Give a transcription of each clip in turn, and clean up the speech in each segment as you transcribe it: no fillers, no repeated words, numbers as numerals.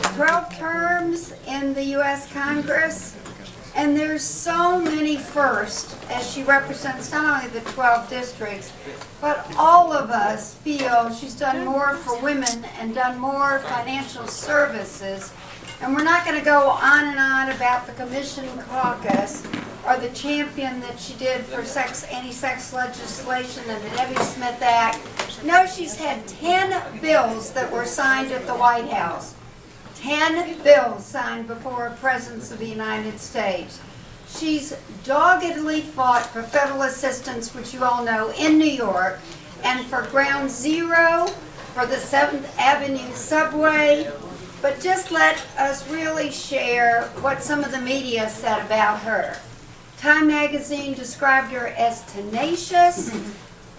12 terms in the U.S. Congress, and there's so many firsts as she represents not only the 12 districts, but all of us feel she's done more for women and done more financial services. And we're not going to go on and on about the Commission Caucus or the champion that she did for anti-sex legislation and the Debbie Smith Act. No, she's had 10 bills that were signed at the White House. 10 bills signed before Presidents of the United States. She's doggedly fought for federal assistance, which you all know, in New York, and for Ground Zero, for the 7th Avenue subway. But just let us really share what some of the media said about her. Time magazine described her as tenacious,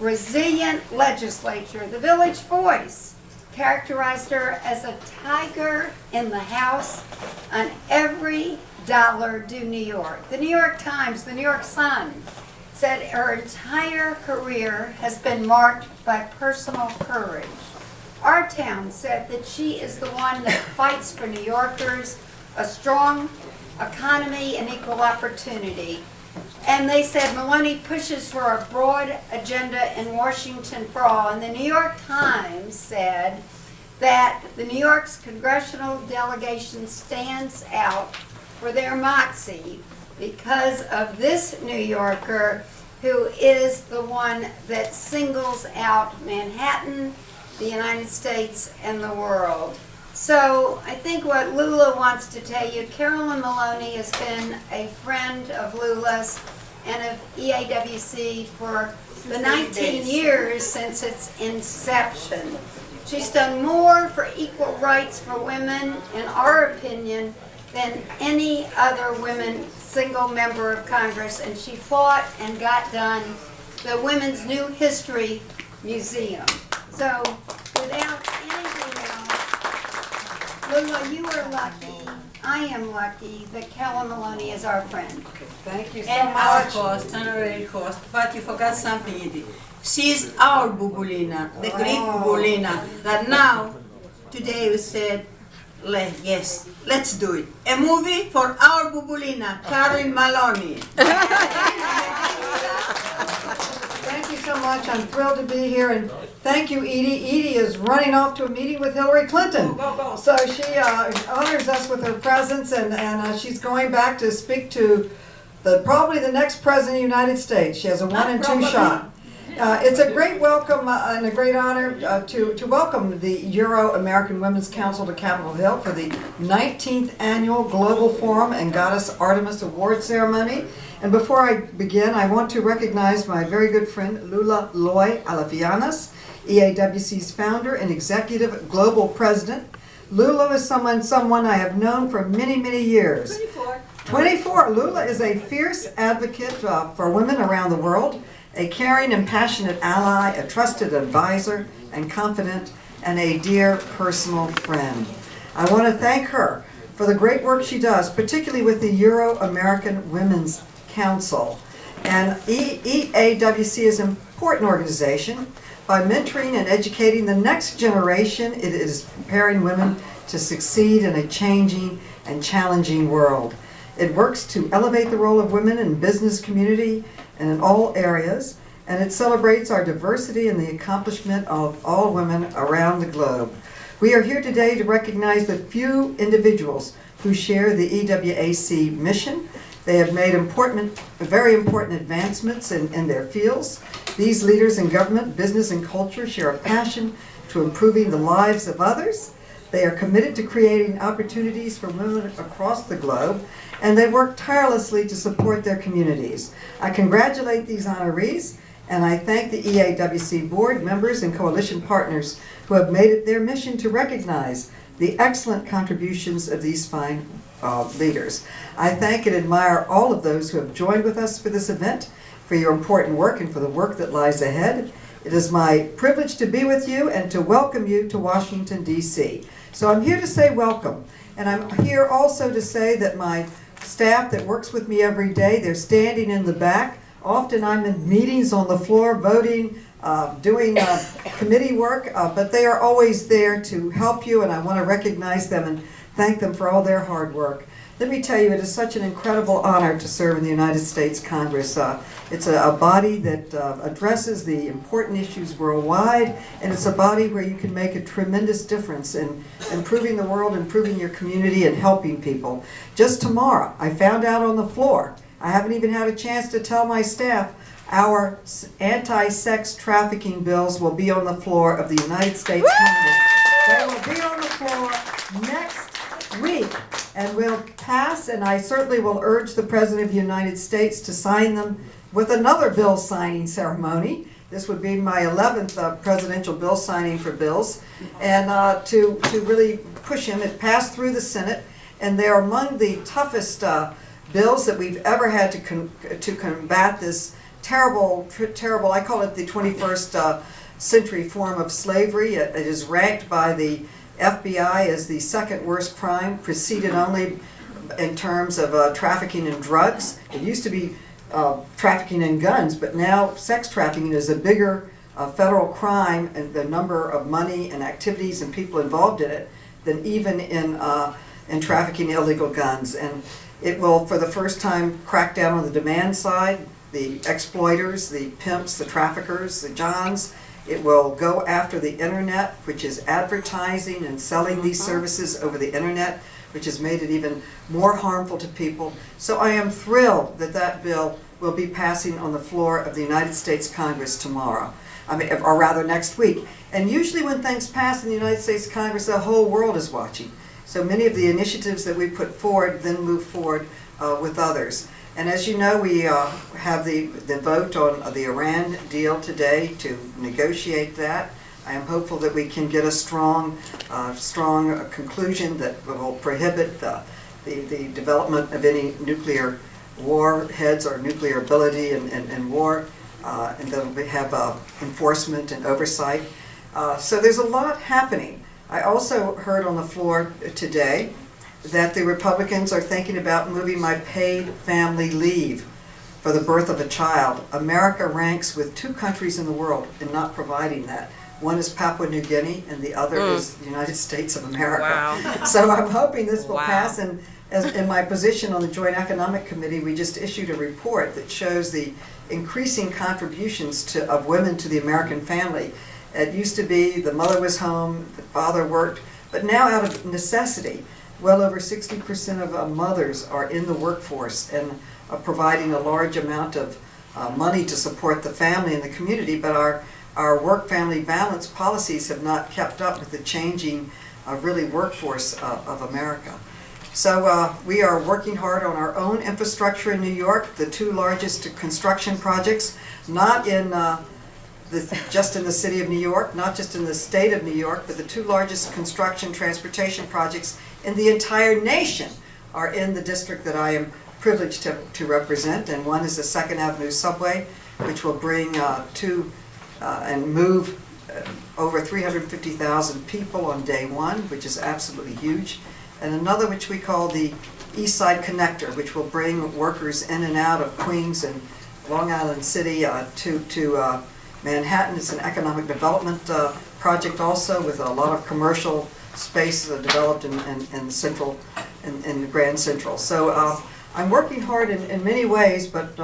resilient legislator. The Village Voice characterized her as a tiger in the house on every dollar due New York. The New York Times, the New York Sun said her entire career has been marked by personal courage. Our Town said that she is the one that fights for New Yorkers, a strong economy and equal opportunity. And they said Maloney pushes for a broad agenda in Washington for all. And the New York Times said that the New York's congressional delegation stands out for their moxie because of this New Yorker who is the one that singles out Manhattan, the United States, and the world. So I think what Loula wants to tell you, Carolyn Maloney has been a friend of Loula's and of EAWC for the 19 years since its inception. She's done more for equal rights for women, in our opinion, than any other single member of Congress, and she fought and got done the Women's New History Museum. So, without anything else, Loula, you are lucky, I am lucky that Carolyn Maloney is our friend. Thank you so And much. our host, honorary host, but you forgot something, Edie. She's our Bubulina, the Greek Bubulina, that now, today we said, yes, let's do it. A movie for our Bubulina, Carolyn Maloney. Thank you so much. I'm thrilled to be here, and thank you, Edie. Edie is running off to a meeting with Hillary Clinton. Go. So she honors us with her presence, and she's going back to speak to probably the next president of the United States. She has a 1 and 2 shot. It's a great welcome and a great honor to welcome the Euro-American Women's Council to Capitol Hill for the 19th Annual Global Forum and Goddess Artemis Awards ceremony. And before I begin, I want to recognize my very good friend Loula Loi Alafoyiannis, EAWC's founder and executive global president. Loula is someone I have known for many, many years. 24. Loula is a fierce advocate for women around the world, a caring and passionate ally, a trusted advisor and confidant, and a dear personal friend. I want to thank her for the great work she does, particularly with the Euro-American Women's Council. And EAWC is an important organization. By mentoring and educating the next generation, it is preparing women to succeed in a changing and challenging world. It works to elevate the role of women in business community and in all areas, and it celebrates our diversity and the accomplishment of all women around the globe. We are here today to recognize the few individuals who share the EAWC mission. They have made very important advancements in their fields. These leaders in government, business, and culture share a passion to improving the lives of others. They are committed to creating opportunities for women across the globe, and they work tirelessly to support their communities. I congratulate these honorees, and I thank the EAWC board members and coalition partners who have made it their mission to recognize the excellent contributions of these fine leaders. I thank and admire all of those who have joined with us for this event, for your important work and for the work that lies ahead. It is my privilege to be with you and to welcome you to Washington, D.C. So I'm here to say welcome, and I'm here also to say that my staff that works with me every day, they're standing in the back. Often I'm in meetings on the floor, voting, doing committee work, but they are always there to help you, and I want to recognize them and thank them for all their hard work. Let me tell you, it is such an incredible honor to serve in the United States Congress. It's a body that addresses the important issues worldwide, and it's a body where you can make a tremendous difference in improving the world, improving your community, and helping people. Just tomorrow, I found out on the floor, I haven't even had a chance to tell my staff, our anti-sex trafficking bills will be on the floor of the United States Congress. They will be on the floor next week and will pass, and I certainly will urge the President of the United States to sign them with another bill signing ceremony. This would be my 11th presidential bill signing for bills, and to really push him. It passed through the Senate, and they're among the toughest bills that we've ever had to combat this terrible, I call it the 21st century form of slavery. It is ranked by the FBI as the second worst crime, preceded only in terms of trafficking in drugs. It used to be trafficking in guns, but now sex trafficking is a bigger federal crime, and the number of money and activities and people involved in it than even in trafficking illegal guns. And it will, for the first time, crack down on the demand side, the exploiters, the pimps, the traffickers, the johns. It will go after the internet, which is advertising and selling these services over the internet, which has made it even more harmful to people. So I am thrilled that that bill will be passing on the floor of the United States Congress tomorrow, or rather next week. And usually when things pass in the United States Congress, the whole world is watching. So many of the initiatives that we put forward then move forward with others. And as you know, we have the vote on the Iran deal today to negotiate that. I am hopeful that we can get a strong conclusion that will prohibit the development of any nuclear warheads or nuclear ability in war, and that we have enforcement and oversight. So there's a lot happening. I also heard on the floor today that the Republicans are thinking about moving my paid family leave for the birth of a child. America ranks with 2 countries in the world in not providing that. One is Papua New Guinea, and the other is the United States of America. Wow. So I'm hoping this will pass, and as in my position on the Joint Economic Committee, we just issued a report that shows the increasing contributions of women to the American family. It used to be the mother was home, the father worked, but now out of necessity, well over 60% of mothers are in the workforce and providing a large amount of money to support the family and the community, but our work-family balance policies have not kept up with the changing really workforce of America. So we are working hard on our own infrastructure in New York, the 2 largest construction projects, not in just in the city of New York, not just in the state of New York, but the 2 largest construction transportation projects in the entire nation are in the district that I am privileged to represent. And one is the 2nd Avenue subway, which will bring and move over 350,000 people on day 1, which is absolutely huge. And another which we call the STEMconnector, which will bring workers in and out of Queens and Long Island City to Manhattan. It's an economic development project also, with a lot of commercial space developed in the Grand Central. So I'm working hard in many ways, but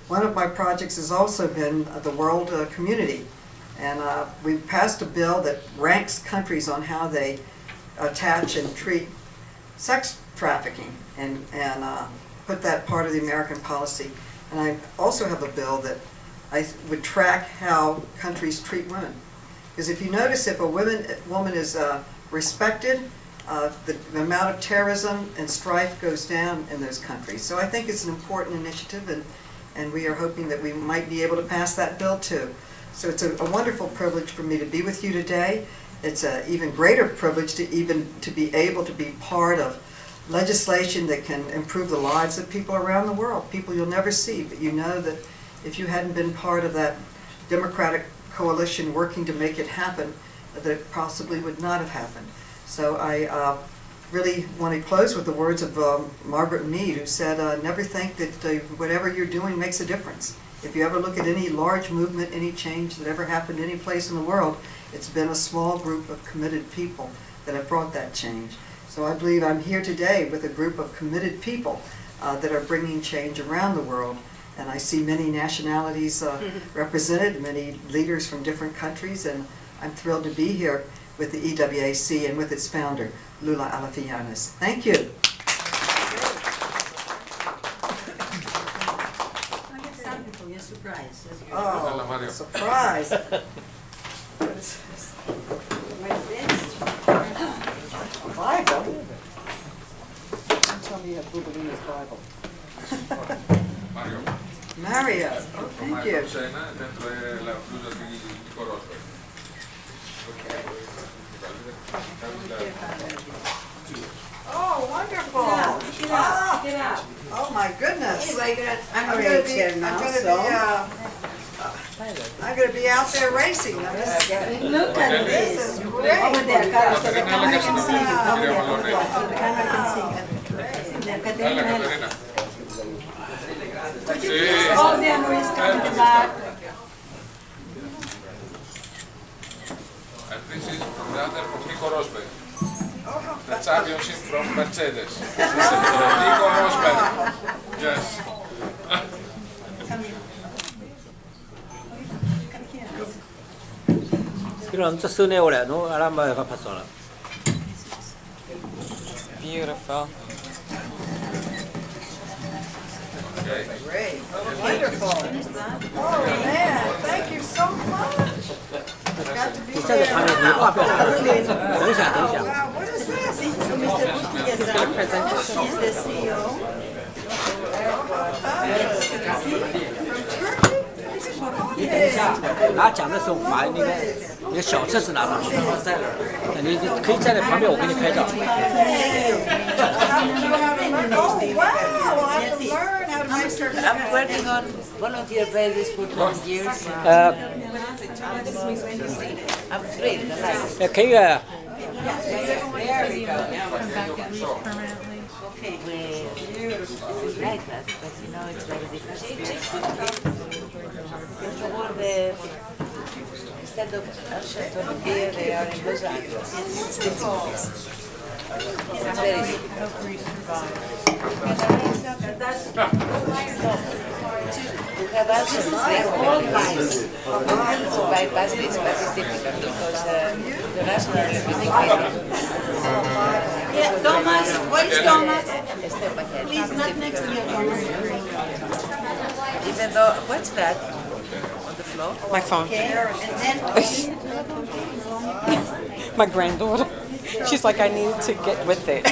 one of my projects has also been the world community. And we've passed a bill that ranks countries on how they attach and treat sex trafficking and put that part of the American policy. And I also have a bill that I would track how countries treat women. Because if you notice, if a woman is respected, the amount of terrorism and strife goes down in those countries. So I think it's an important initiative, and we are hoping that we might be able to pass that bill too. So it's a wonderful privilege for me to be with you today. It's an even greater privilege to be able to be part of legislation that can improve the lives of people around the world, people you'll never see, but you know that if you hadn't been part of that Democratic coalition working to make it happen, that it possibly would not have happened. So I really want to close with the words of Margaret Mead, who said, never think that whatever you're doing makes a difference. If you ever look at any large movement, any change that ever happened any place in the world, it's been a small group of committed people that have brought that change. So I believe I'm here today with a group of committed people that are bringing change around the world. And I see many nationalities represented, many leaders from different countries, and I'm thrilled to be here with the EAWC and with its founder, Loula Alafoyiannis. Thank you. Surprise. Oh, surprise. What is this? Bible? Don't tell me you have Bubalina's Bible. Mario. Oh, thank you. Oh, wonderful. Get out. Oh, my goodness. I'm going to I'm going to be out there racing. look at This this. is great. Over there, Carol, so the camera can see you. Over there, so the camera can see you. Caterina. Could you please, all the honorees come to the back? And this is from the other from Nico Rosberg. The championship from Mercedes. Nico Rosberg. Yes. 그럼 저 순에 오래 노 아람바에 가봤어라. Beautiful. Great. Wonderful. Oh, man. Thank you so much. Got to be 你站在旁边，你画不了。等一下，等一下。 Wow, what is this? Mr. Butti He's the CEO. From Turkey? 你等一下，拿奖的时候把那个小册子拿上去，在那儿。你可以站在旁边，我给你拍照。 Oh, wow. Well, I have to learn how to make certain. I'm working on volunteer basis for 20 years. I'm thrilled. I like it. 可以啊。 There we go. Come back at least permanently. It's like that, but you know it's very different. It's all the, instead of Ashton here, they are in Los Angeles. It's different. It's very different. To have answers, they all minds to bypass this, but it's difficult because the national representative. Yeah, Thomas, where is Thomas? A step ahead. Please, not next to you, Thomas. Even though, what's that on the floor? My phone. Okay, and then My granddaughter. She's like, I need to get with it.